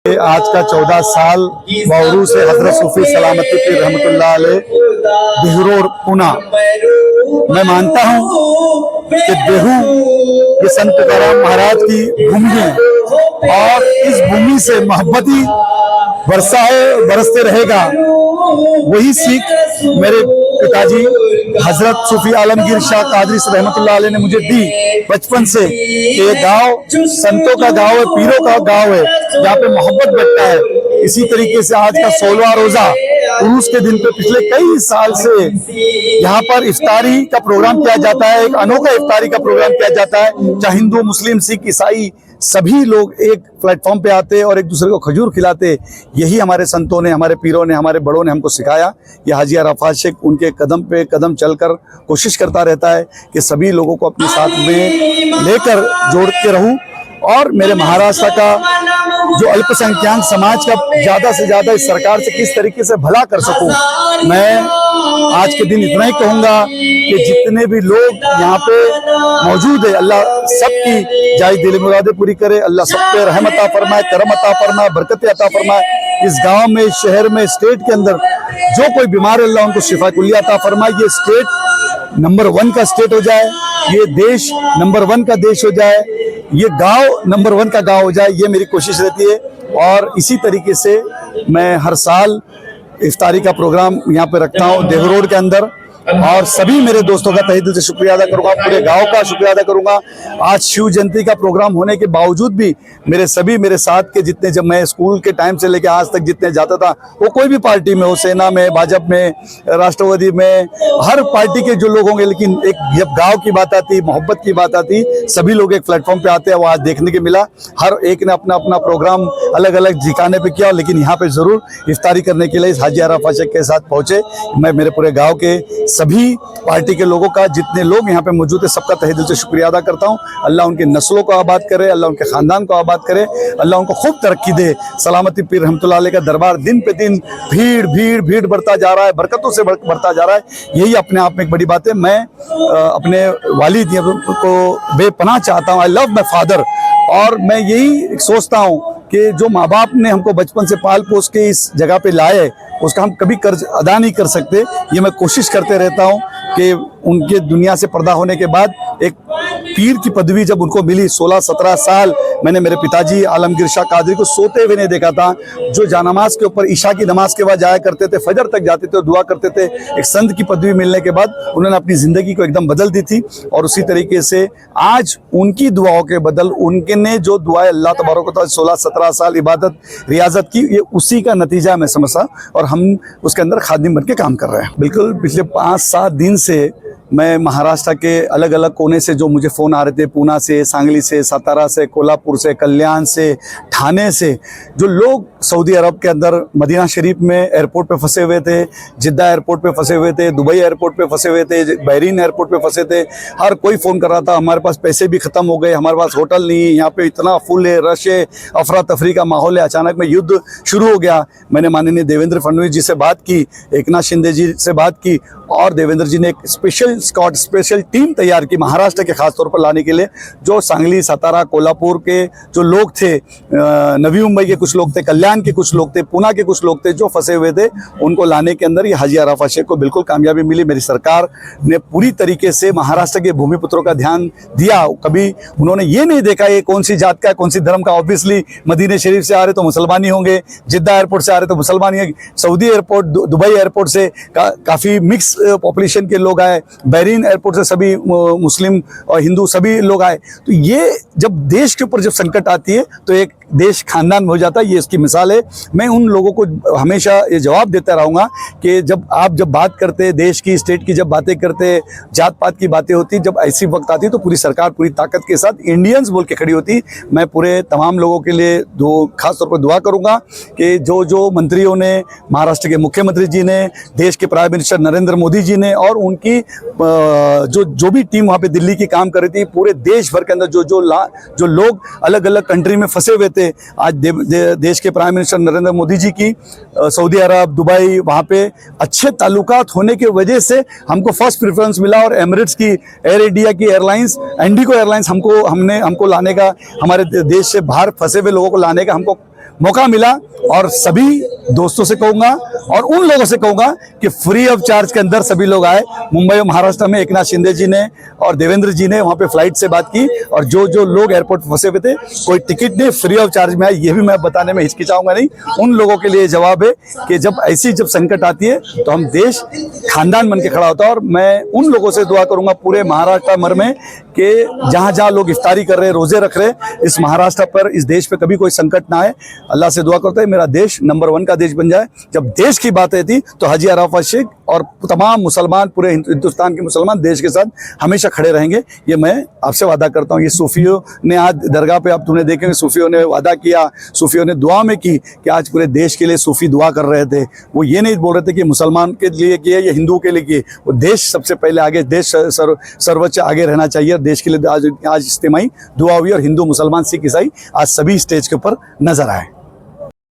आज का 14 साल बावरू से हजरत सूफी सलामती पीर रहमतुल्लाह अलैह देहू पुना। मैं मानता हूँ कि देहू ये संत तुकाराम महाराज की भूमि है और इस भूमि से मोहब्बत ही बरसा है, बरसते रहेगा। वही सीख मेरे पिताजी हजरत सूफी आलमगीर शाह कादरी रहमतुल्लाह अलैह ने मुझे दी बचपन से। ये गांव संतों का गांव है, पीरों का गांव है, जहाँ पे मोहब्बत बढ़ता है। इसी तरीके से आज का 16वां रोजा उरूस के दिन पे पिछले कई साल से यहाँ पर इफ्तारी का प्रोग्राम किया जाता है। एक अनोखा इफ्तारी का प्रोग्राम किया जाता है, चाहे हिंदू, मुस्लिम, सिख, ईसाई सभी लोग एक प्लेटफॉर्म पे आते और एक दूसरे को खजूर खिलाते। यही हमारे संतों ने, हमारे पीरों ने, हमारे बड़ों ने हमको सिखाया। ये हाजी अरफात शेख उनके कदम पे कदम चलकर कोशिश करता रहता है कि सभी लोगों को अपने साथ में लेकर जोड़ के रहूं और मेरे महाराष्ट्र का जो अल्पसंख्यक समाज का ज्यादा से ज्यादा इस सरकार से किस तरीके से भला कर सकूं। मैं आज के दिन इतना ही कहूंगा कि जितने भी लोग यहाँ पे मौजूद है, अल्लाह सबकी जायज़ दिल मुरादें पूरी करे। अल्लाह सब पे रहमत अता फरमाए, करम अता फरमाए, बरकत अता फरमाए। इस गांव में, इस शहर में, स्टेट के अंदर जो कोई बीमार है, अल्लाह उनको शिफा कुल्लिया अता फरमाए। ये स्टेट नंबर 1 का स्टेट हो जाए, ये देश नंबर 1 का देश हो जाए, ये गांव नंबर 1 का गांव हो जाए, ये मेरी कोशिश रहती है। और इसी तरीके से मैं हर साल इफ्तारी का प्रोग्राम यहाँ पे रखता हूँ देहू रोड के अंदर। और सभी मेरे दोस्तों का तहे दिल से शुक्रिया अदा करूंगा, पूरे गांव का शुक्रिया अदा करूंगा। आज शिव जयंती का प्रोग्राम होने के बावजूद भी मेरे साथ के जितने, जब मैं स्कूल के टाइम से लेके आज तक जितने जाता था, वो कोई भी पार्टी में हो, सेना में, भाजपा में, राष्ट्रवादी में, हर पार्टी के जो लोग होंगे, लेकिन एक जब गाँव की बात आती, मोहब्बत की बात आती, सभी लोग एक प्लेटफॉर्म पे आते हैं। वो आज देखने के मिला। हर एक ने अपना अपना प्रोग्राम अलग अलग ठिकाने पे किया, लेकिन यहाँ पे जरूर इफ्तारी करने के लिए इस हाजी अरफात शेख के साथ पहुंचे। मैं मेरे पूरे गाँव के सभी पार्टी के लोगों का, जितने लोग यहाँ पे मौजूद है, सबका तहे दिल से शुक्रिया अदा करता हूँ। अल्लाह उनके नस्लों को आबाद करे, अल्लाह उनके खानदान को आबाद करे, अल्लाह उनको खूब तरक्की दे। सलामती पीर रहमतुल्लाह अलैह का दरबार दिन पे दिन भीड़ बढ़ता जा रहा है, बरकतों से बढ़ता जा रहा है। यही अपने आप में एक बड़ी बात है। मैं अपने वालिद को बेपनाह चाहता हूँ। I love my father. और मैं यही सोचता हूँ कि जो माँ बाप ने हमको बचपन से पाल पोस के इस जगह पे लाए, उसका हम कभी कर्ज अदा नहीं कर सकते। ये मैं कोशिश करते रहता हूँ कि उनके दुनिया से पर्दा होने के बाद एक पीर की पदवी जब उनको मिली, 16-17 साल मैंने मेरे पिताजी आलमगीर शाह कादरी को सोते हुए नहीं देखा था। जो जानमाज के ऊपर ईशा की नमाज के बाद जाया करते थे, फजर तक जाते थे और दुआ करते थे। एक संत की पदवी मिलने के बाद उन्होंने अपनी ज़िंदगी को एकदम बदल दी थी। और उसी तरीके से आज उनकी दुआओं के बदल उनके जो दुआएं अल्लाह तबारक व तआला 16-17 साल इबादत रियाजत की, ये उसी का नतीजा मैं समझता। और हम उसके अंदर खादिम बन के काम कर रहे हैं। बिल्कुल पिछले 5-7 दिन से मैं महाराष्ट्र के अलग अलग कोने से जो मुझे फ़ोन आ रहे थे, पूना से, सांगली से, सातारा से, कोल्हापुर से, कल्याण से, ठाणे से, जो लोग सऊदी अरब के अंदर मदीना शरीफ में एयरपोर्ट पे फंसे हुए थे, जिद्दा एयरपोर्ट पे फंसे हुए थे, दुबई एयरपोर्ट पे फंसे हुए थे, बहरीन एयरपोर्ट पे फंसे थे। हर कोई फ़ोन कर रहा था, हमारे पास पैसे भी ख़त्म हो गए, हमारे पास होटल नहीं है, यहाँ पे इतना फुल है, रश है, अफरा तफरी का माहौल है। अचानक में युद्ध शुरू हो गया। मैंने माननीय देवेंद्र फडणवीस जी से बात की, एकनाथ शिंदे जी से बात की, और देवेंद्र जी ने एक स्पेशल टीम तैयार की महाराष्ट्र के खास तौर पर लाने के लिए। जो सांगली, सातारा, कोल्हापुर के जो लोग थे, नवी मुंबई के कुछ लोग थे, कल्याण के कुछ लोग थे, पूना के कुछ लोग थे, जो फंसे हुए थे, उनको लाने के अंदर ये हाजी अरफात शेख को बिल्कुल कामयाबी मिली। मेरी सरकार ने पूरी तरीके से महाराष्ट्र के भूमिपुत्रों का ध्यान दिया। कभी उन्होंने ये नहीं देखा ये कौन सी जात का है, कौन सी धर्म का। ऑब्वियसली मदीने शरीफ से आ रहे तो मुसलमान ही होंगे, जिद्दा एयरपोर्ट से आ रहे तो मुसलमान ही, सऊदी एयरपोर्ट, दुबई एयरपोर्ट से काफ़ी मिक्स पॉपुलेशन के लोग आए, बहरीन एयरपोर्ट से सभी मुस्लिम और हिंदू सभी लोग आए। तो ये जब देश के ऊपर जब संकट आती है तो एक देश खानदान में हो जाता है। ये इसकी मिसाल है। मैं उन लोगों को हमेशा ये जवाब देता रहूँगा कि जब बात करते, देश की, स्टेट की जब बातें करते, जात पात की बातें होती, जब ऐसी वक्त आती तो पूरी सरकार पूरी ताकत के साथ इंडियंस बोल के खड़ी होती। मैं पूरे तमाम लोगों के लिए खास तौर पर दुआ करूँगा कि जो मंत्रियों ने, महाराष्ट्र के मुख्यमंत्री जी ने, देश के प्राइम मिनिस्टर नरेंद्र मोदी जी ने और उनकी जो भी टीम वहाँ पे दिल्ली की काम कर रही थी, पूरे देश भर के अंदर जो लोग अलग अलग कंट्री में फंसे हुए थे, आज देश के प्राइम मिनिस्टर नरेंद्र मोदी जी की सऊदी अरब, दुबई, वहाँ पे अच्छे ताल्लुकात होने की वजह से हमको फर्स्ट प्रेफरेंस मिला। और एमिरेट्स की, एयर इंडिया की एयरलाइंस, इंडिगो एयरलाइंस हमको लाने का, हमारे देश से बाहर फंसे हुए लोगों को लाने का हमको मौका मिला और सभी दोस्तों से कहूंगा और उन लोगों से कहूंगा कि फ्री ऑफ चार्ज के अंदर सभी लोग आए। मुंबई और महाराष्ट्र में एकनाथ शिंदे जी ने और देवेंद्र जी ने वहां पे फ्लाइट से बात की और जो जो लोग एयरपोर्ट फंसे हुए थे कोई टिकट नहीं, फ्री ऑफ चार्ज में आए। ये भी मैं बताने में हिचकिचाऊंगा नहीं। उन लोगों के लिए जवाब है कि जब जब संकट आती है तो हम देश खानदान बन के खड़ा होता है। और मैं उन लोगों से दुआ करूंगा पूरे महाराष्ट्र भर में कि जहां जहां लोग इफ्तारी कर रहे हैं, रोजे रख रहे हैं, इस महाराष्ट्र पर, इस देश पे कभी कोई संकट ना आए। अल्लाह से दुआ करते हैं मेरा देश नंबर 1 का देश बन जाए। जब देश की बात आती तो हाजी अराफत शेख और तमाम मुसलमान, पूरे हिंदुस्तान के मुसलमान देश के साथ हमेशा खड़े रहेंगे, ये मैं आपसे वादा करता हूँ। ये सूफियों ने आज दरगाह पे आप तूने देखेंगे सूफियों ने वादा किया, सूफियों ने दुआ में की कि आज पूरे देश के लिए सूफी दुआ कर रहे थे। वो ये नहीं बोल रहे थे कि मुसलमान के लिए किए या हिंदू के लिए किए, वो देश सबसे पहले आगे, देश सर्वोच्च आगे रहना चाहिए। देश के लिए आज इज्तिमाई दुआ हुई और हिंदू, मुसलमान, सिख, ईसाई आज सभी स्टेज के ऊपर नजर आए।